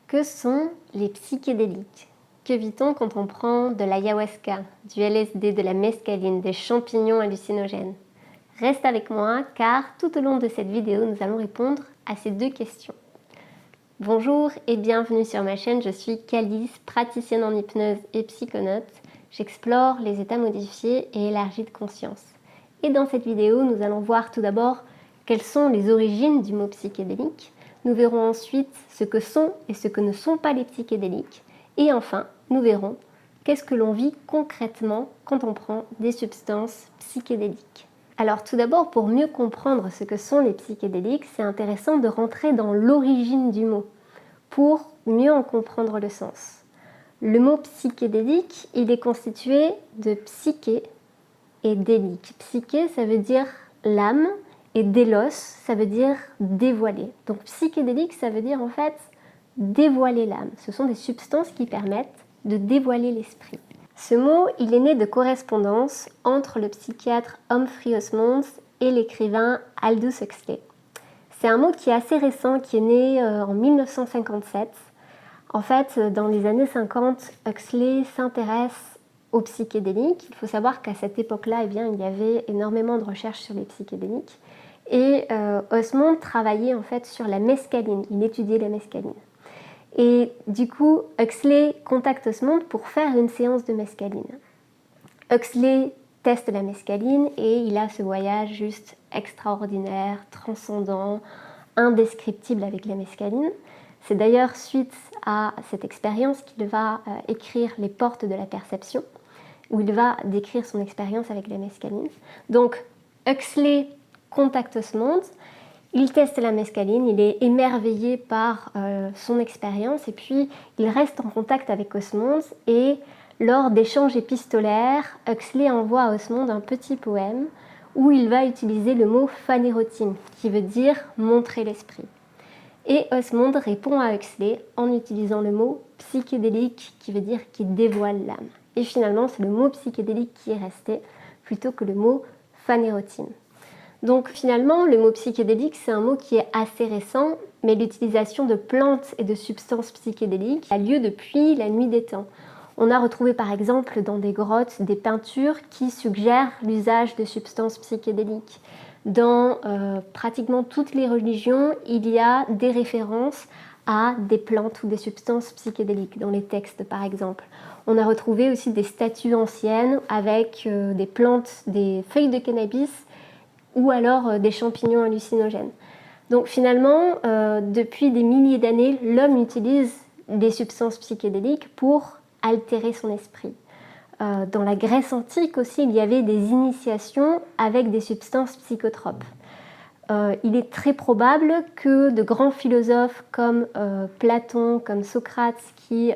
Que sont les psychédéliques? Que vit-on quand on prend de l'ayahuasca, du LSD, de la mescaline, des champignons hallucinogènes? Reste avec moi car tout au long de cette vidéo, nous allons répondre à ces deux questions. Bonjour et bienvenue sur ma chaîne, je suis Calice, praticienne en hypnose et psychonaute. J'explore les états modifiés et élargis de conscience. Et dans cette vidéo, nous allons voir tout d'abord quelles sont les origines du mot psychédélique. Nous verrons ensuite ce que sont et ce que ne sont pas les psychédéliques. Et enfin, nous verrons qu'est-ce que l'on vit concrètement quand on prend des substances psychédéliques. Alors tout d'abord, pour mieux comprendre ce que sont les psychédéliques, c'est intéressant de rentrer dans l'origine du mot pour mieux en comprendre le sens. Le mot psychédélique, il est constitué de psyché et délique. Psyché, ça veut dire l'âme, et délos, ça veut dire dévoiler. Donc psychédélique, ça veut dire en fait dévoiler l'âme. Ce sont des substances qui permettent de dévoiler l'esprit. Ce mot, il est né de correspondance entre le psychiatre Humphrey Osmond et l'écrivain Aldous Huxley. C'est un mot qui est assez récent, qui est né en 1957. En fait, dans les années 50, Huxley s'intéresse aux psychédéliques. Il faut savoir qu'à cette époque-là, il y avait énormément de recherches sur les psychédéliques. Et Osmond travaillait en fait sur la mescaline, il étudiait la mescaline. Et du coup, Huxley contacte Osmond pour faire une séance de mescaline. Huxley teste la mescaline et il a ce voyage juste extraordinaire, transcendant, indescriptible avec la mescaline. C'est d'ailleurs suite à cette expérience qu'il va écrire Les portes de la perception, où il va décrire son expérience avec la mescaline. Donc, Huxley contacte Osmond, il teste la mescaline, il est émerveillé par son expérience et puis il reste en contact avec Osmond et lors d'échanges épistolaires, Huxley envoie à Osmond un petit poème où il va utiliser le mot phanérothym qui veut dire montrer l'esprit. Et Osmond répond à Huxley en utilisant le mot psychédélique qui veut dire qui dévoile l'âme. Et finalement, c'est le mot psychédélique qui est resté plutôt que le mot phanérothym. Donc finalement, le mot psychédélique, c'est un mot qui est assez récent, mais l'utilisation de plantes et de substances psychédéliques a lieu depuis la nuit des temps. On a retrouvé par exemple dans des grottes des peintures qui suggèrent l'usage de substances psychédéliques. Dans pratiquement toutes les religions, il y a des références à des plantes ou des substances psychédéliques, dans les textes par exemple. On a retrouvé aussi des statues anciennes avec des plantes, des feuilles de cannabis ou alors des champignons hallucinogènes. Donc finalement, depuis des milliers d'années, l'homme utilise des substances psychédéliques pour altérer son esprit. Dans la Grèce antique aussi, il y avait des initiations avec des substances psychotropes. Il est très probable que de grands philosophes comme Platon, comme Socrate, qui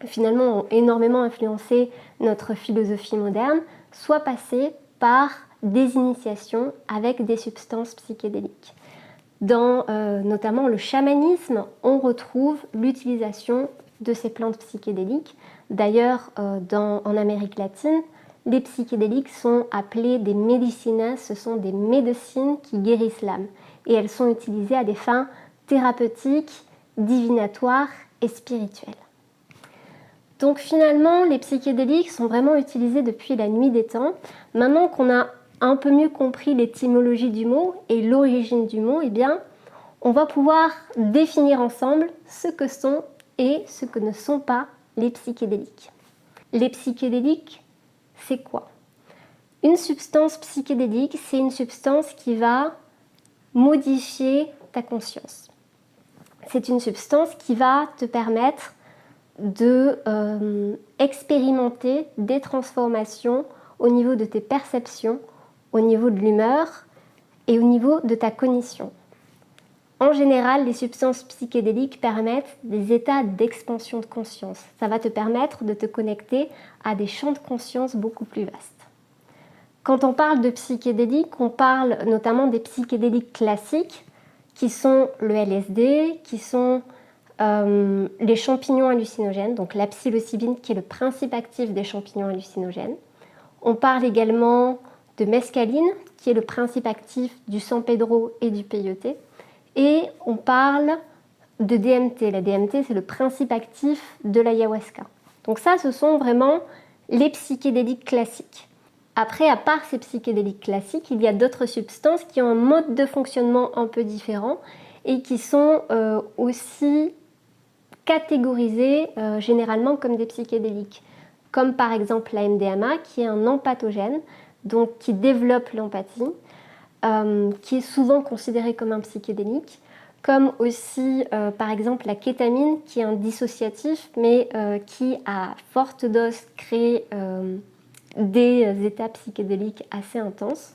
finalement ont énormément influencé notre philosophie moderne, soient passés par des initiations avec des substances psychédéliques. Dans notamment le chamanisme, on retrouve l'utilisation de ces plantes psychédéliques. D'ailleurs, en Amérique latine, les psychédéliques sont appelés des medicinas, ce sont des médecines qui guérissent l'âme. Et elles sont utilisées à des fins thérapeutiques, divinatoires et spirituelles. Donc finalement, les psychédéliques sont vraiment utilisés depuis la nuit des temps. Maintenant qu'on a un peu mieux compris l'étymologie du mot et l'origine du mot, eh bien, on va pouvoir définir ensemble ce que sont et ce que ne sont pas les psychédéliques. Les psychédéliques, c'est quoi? Une substance psychédélique, c'est une substance qui va modifier ta conscience. C'est une substance qui va te permettre de expérimenter des transformations au niveau de tes perceptions, au niveau de l'humeur et au niveau de ta cognition. En général, les substances psychédéliques permettent des états d'expansion de conscience. Ça va te permettre de te connecter à des champs de conscience beaucoup plus vastes. Quand on parle de psychédéliques, on parle notamment des psychédéliques classiques, qui sont le LSD, qui sont les champignons hallucinogènes, donc la psilocybine qui est le principe actif des champignons hallucinogènes. On parle également de mescaline, qui est le principe actif du San Pedro et du peyote. Et on parle de DMT. La DMT, c'est le principe actif de l'ayahuasca. Donc ça, ce sont vraiment les psychédéliques classiques. Après, à part ces psychédéliques classiques, il y a d'autres substances qui ont un mode de fonctionnement un peu différent et qui sont aussi catégorisées généralement comme des psychédéliques. Comme par exemple la MDMA, qui est un empathogène, donc qui développe l'empathie, qui est souvent considéré comme un psychédélique, comme aussi par exemple la kétamine, qui est un dissociatif, mais qui à forte dose crée des états psychédéliques assez intenses.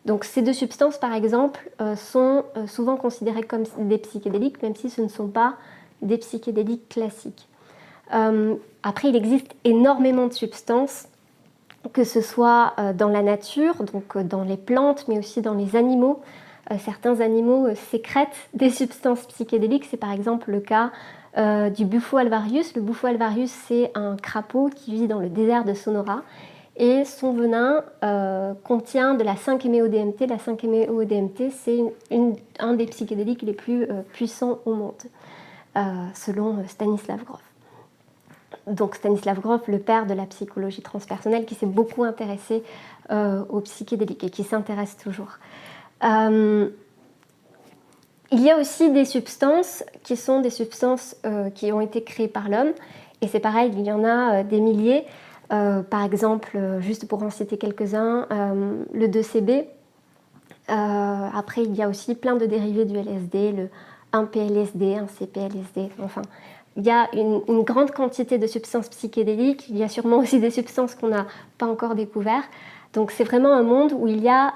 Donc ces deux substances par exemple sont souvent considérées comme des psychédéliques, même si ce ne sont pas des psychédéliques classiques. Après, il existe énormément de substances, que ce soit dans la nature, donc dans les plantes, mais aussi dans les animaux. Certains animaux sécrètent des substances psychédéliques. C'est par exemple le cas du Bufo alvarius. Le Bufo alvarius, c'est un crapaud qui vit dans le désert de Sonora. Et son venin contient de la 5-MeO-DMT. La 5-MeO-DMT, c'est un des psychédéliques les plus puissants au monde, selon Stanislav Grof. Donc Stanislav Grof, le père de la psychologie transpersonnelle, qui s'est beaucoup intéressé aux psychédéliques et qui s'intéresse toujours. Il y a aussi des substances qui sont des substances qui ont été créées par l'homme, et c'est pareil, il y en a des milliers. Par exemple, juste pour en citer quelques-uns, le 2CB. Après, il y a aussi plein de dérivés du LSD, le 1-PLSD, 1-CPLSD, enfin... Il y a une grande quantité de substances psychédéliques, il y a sûrement aussi des substances qu'on n'a pas encore découvertes. Donc c'est vraiment un monde où il y a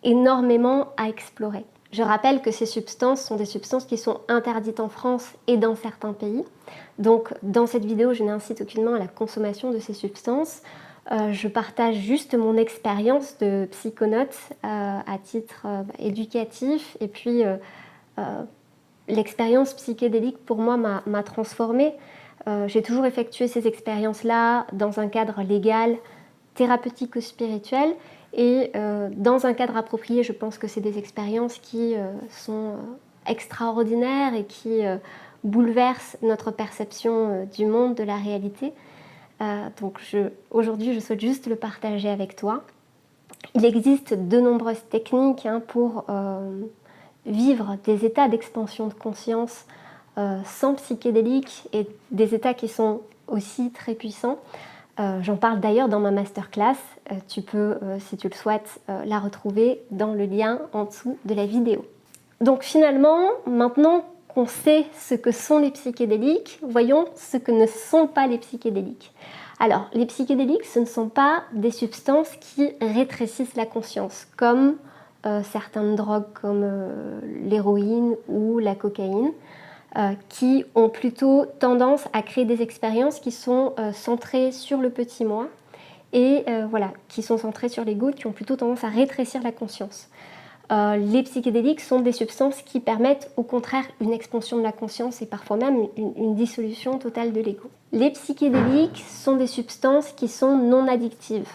énormément à explorer. Je rappelle que ces substances sont des substances qui sont interdites en France et dans certains pays. Donc dans cette vidéo, je n'incite aucunement à la consommation de ces substances. Je partage juste mon expérience de psychonaute à titre éducatif et puis l'expérience psychédélique pour moi m'a transformée. J'ai toujours effectué ces expériences-là dans un cadre légal, thérapeutique ou spirituel, et dans un cadre approprié. Je pense que c'est des expériences qui sont extraordinaires et qui bouleversent notre perception du monde, de la réalité. Donc aujourd'hui, je souhaite juste le partager avec toi. Il existe de nombreuses techniques pour vivre des états d'expansion de conscience sans psychédéliques et des états qui sont aussi très puissants. J'en parle d'ailleurs dans ma masterclass. Tu peux, si tu le souhaites, la retrouver dans le lien en dessous de la vidéo. Donc finalement, maintenant qu'on sait ce que sont les psychédéliques, voyons ce que ne sont pas les psychédéliques. Alors, les psychédéliques, ce ne sont pas des substances qui rétrécissent la conscience, comme certaines drogues comme l'héroïne ou la cocaïne, qui ont plutôt tendance à créer des expériences qui sont centrées sur le petit moi et voilà, qui sont centrées sur l'ego, qui ont plutôt tendance à rétrécir la conscience. Les psychédéliques sont des substances qui permettent au contraire une expansion de la conscience et parfois même une dissolution totale de l'ego. Les psychédéliques sont des substances qui sont non addictives,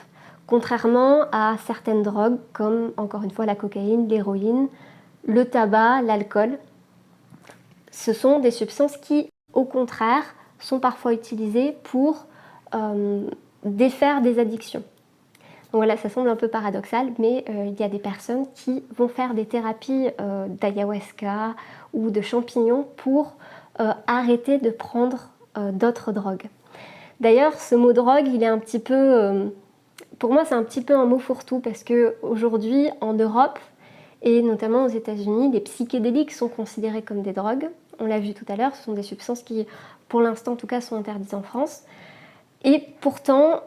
contrairement à certaines drogues comme encore une fois la cocaïne, l'héroïne, le tabac, l'alcool. Ce sont des substances qui au contraire sont parfois utilisées pour défaire des addictions. Donc voilà, ça semble un peu paradoxal, mais il y a des personnes qui vont faire des thérapies d'ayahuasca ou de champignons pour arrêter de prendre d'autres drogues. D'ailleurs, ce mot drogue, il est un petit peu... pour moi, c'est un petit peu un mot fourre-tout parce qu'aujourd'hui, en Europe et notamment aux États-Unis, les psychédéliques sont considérés comme des drogues. On l'a vu tout à l'heure, ce sont des substances qui, pour l'instant en tout cas, sont interdites en France. Et pourtant,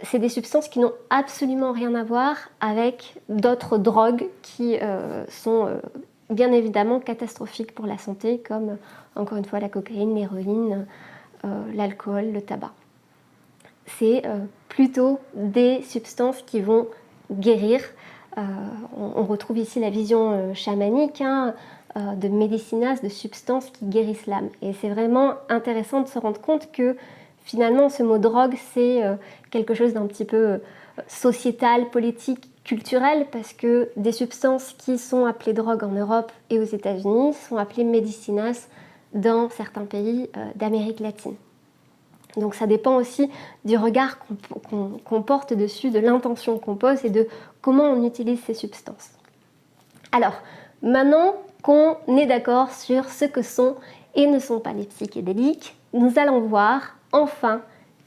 c'est des substances qui n'ont absolument rien à voir avec d'autres drogues qui sont bien évidemment catastrophiques pour la santé, comme encore une fois la cocaïne, l'héroïne, l'alcool, le tabac. C'est plutôt des substances qui vont guérir. On retrouve ici la vision chamanique de médicinas, de substances qui guérissent l'âme. Et c'est vraiment intéressant de se rendre compte que finalement, ce mot drogue, c'est quelque chose d'un petit peu sociétal, politique, culturel, parce que des substances qui sont appelées drogues en Europe et aux États-Unis sont appelées médicinas dans certains pays d'Amérique latine. Donc ça dépend aussi du regard qu'on porte dessus, de l'intention qu'on pose et de comment on utilise ces substances. Alors, maintenant qu'on est d'accord sur ce que sont et ne sont pas les psychédéliques, nous allons voir enfin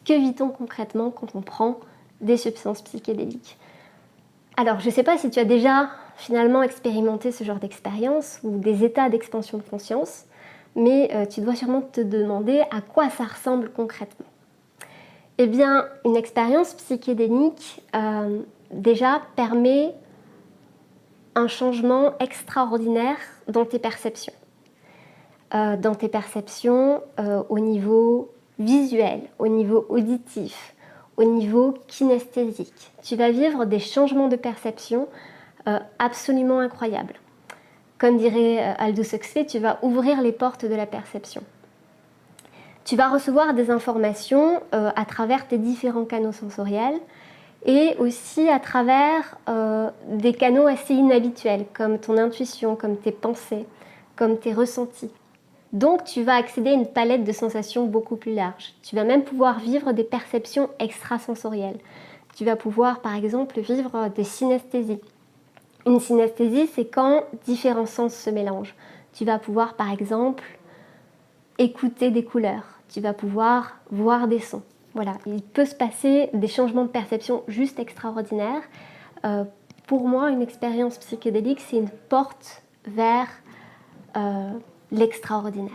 que vit-on concrètement quand on prend des substances psychédéliques. Alors, je ne sais pas si tu as déjà finalement expérimenté ce genre d'expérience ou des états d'expansion de conscience, mais tu dois sûrement te demander à quoi ça ressemble concrètement. Eh bien, une expérience psychédélique déjà permet un changement extraordinaire dans tes perceptions. Au niveau visuel, au niveau auditif, au niveau kinesthésique. Tu vas vivre des changements de perception absolument incroyables. Comme dirait Aldous Huxley, tu vas ouvrir les portes de la perception. Tu vas recevoir des informations à travers tes différents canaux sensoriels et aussi à travers des canaux assez inhabituels, comme ton intuition, comme tes pensées, comme tes ressentis. Donc tu vas accéder à une palette de sensations beaucoup plus large. Tu vas même pouvoir vivre des perceptions extrasensorielles. Tu vas pouvoir par exemple vivre des synesthésies. Une synesthésie, c'est quand différents sens se mélangent. Tu vas pouvoir par exemple écouter des couleurs. Tu vas pouvoir voir des sons. Voilà, il peut se passer des changements de perception juste extraordinaires. Pour moi, une expérience psychédélique, c'est une porte vers l'extraordinaire.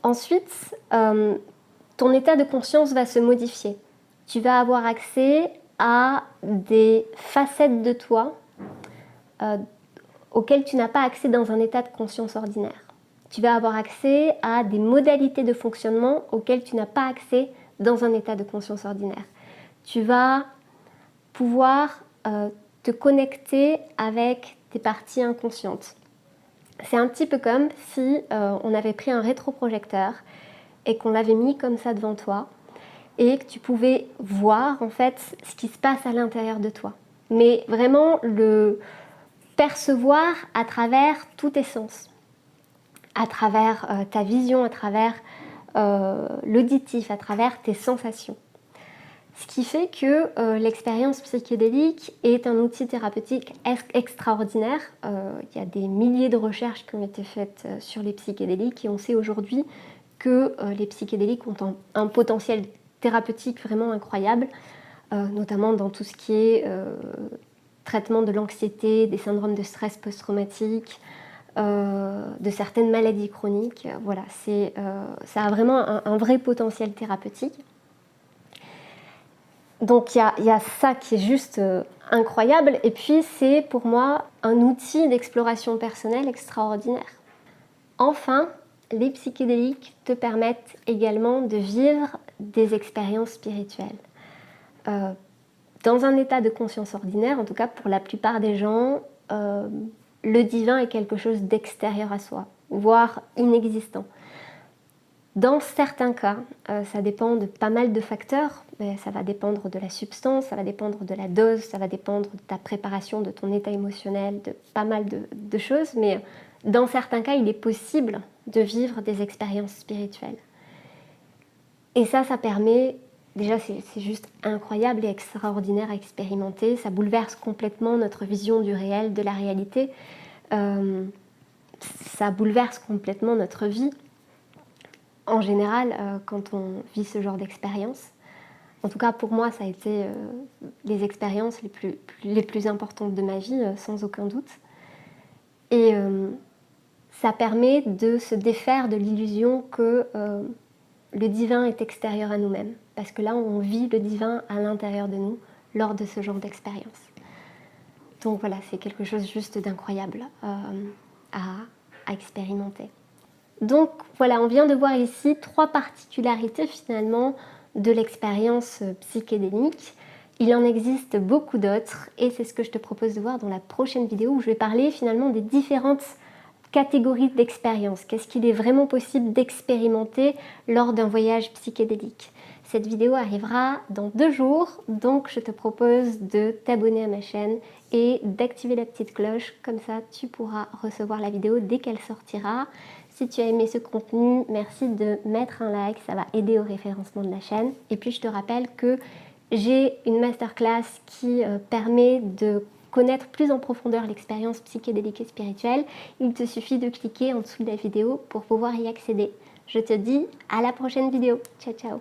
Ensuite, ton état de conscience va se modifier. Tu vas avoir accès à des facettes de toi auxquelles tu n'as pas accès dans un état de conscience ordinaire. Tu vas avoir accès à des modalités de fonctionnement auxquelles tu n'as pas accès dans un état de conscience ordinaire. Tu vas pouvoir te connecter avec tes parties inconscientes. C'est un petit peu comme si on avait pris un rétroprojecteur et qu'on l'avait mis comme ça devant toi et que tu pouvais voir en fait ce qui se passe à l'intérieur de toi. Mais vraiment le percevoir à travers tous tes sens, à travers ta vision, à travers l'auditif, à travers tes sensations. Ce qui fait que l'expérience psychédélique est un outil thérapeutique extraordinaire. Il y a des milliers de recherches qui ont été faites sur les psychédéliques et on sait aujourd'hui que les psychédéliques ont un potentiel thérapeutique vraiment incroyable, notamment dans tout ce qui est traitement de l'anxiété, des syndromes de stress post-traumatique, de certaines maladies chroniques. Voilà, ça a vraiment un vrai potentiel thérapeutique. Donc il y a ça qui est juste incroyable et puis c'est pour moi un outil d'exploration personnelle extraordinaire. Enfin, les psychédéliques te permettent également de vivre des expériences spirituelles. Dans un état de conscience ordinaire, en tout cas pour la plupart des gens, le divin est quelque chose d'extérieur à soi, voire inexistant. Dans certains cas, ça dépend de pas mal de facteurs. Ça va dépendre de la substance, ça va dépendre de la dose, ça va dépendre de ta préparation, de ton état émotionnel, de pas mal de choses. Mais dans certains cas, il est possible de vivre des expériences spirituelles. Et ça permet, déjà c'est juste incroyable et extraordinaire à expérimenter. Ça bouleverse complètement notre vision du réel, de la réalité. Ça bouleverse complètement notre vie. En général, quand on vit ce genre d'expérience, en tout cas pour moi, ça a été les expériences les plus importantes de ma vie, sans aucun doute. Et ça permet de se défaire de l'illusion que le divin est extérieur à nous-mêmes. Parce que là, on vit le divin à l'intérieur de nous lors de ce genre d'expérience. Donc voilà, c'est quelque chose juste d'incroyable à expérimenter. Donc voilà, on vient de voir ici 3 particularités finalement de l'expérience psychédélique. Il en existe beaucoup d'autres et c'est ce que je te propose de voir dans la prochaine vidéo où je vais parler finalement des différentes catégories d'expériences. Qu'est-ce qu'il est vraiment possible d'expérimenter lors d'un voyage psychédélique? Cette vidéo arrivera dans 2 jours, donc je te propose de t'abonner à ma chaîne et d'activer la petite cloche, comme ça tu pourras recevoir la vidéo dès qu'elle sortira. Si tu as aimé ce contenu, merci de mettre un like, ça va aider au référencement de la chaîne. Et puis je te rappelle que j'ai une masterclass qui permet de connaître plus en profondeur l'expérience psychédélique et spirituelle. Il te suffit de cliquer en dessous de la vidéo pour pouvoir y accéder. Je te dis à la prochaine vidéo. Ciao ciao.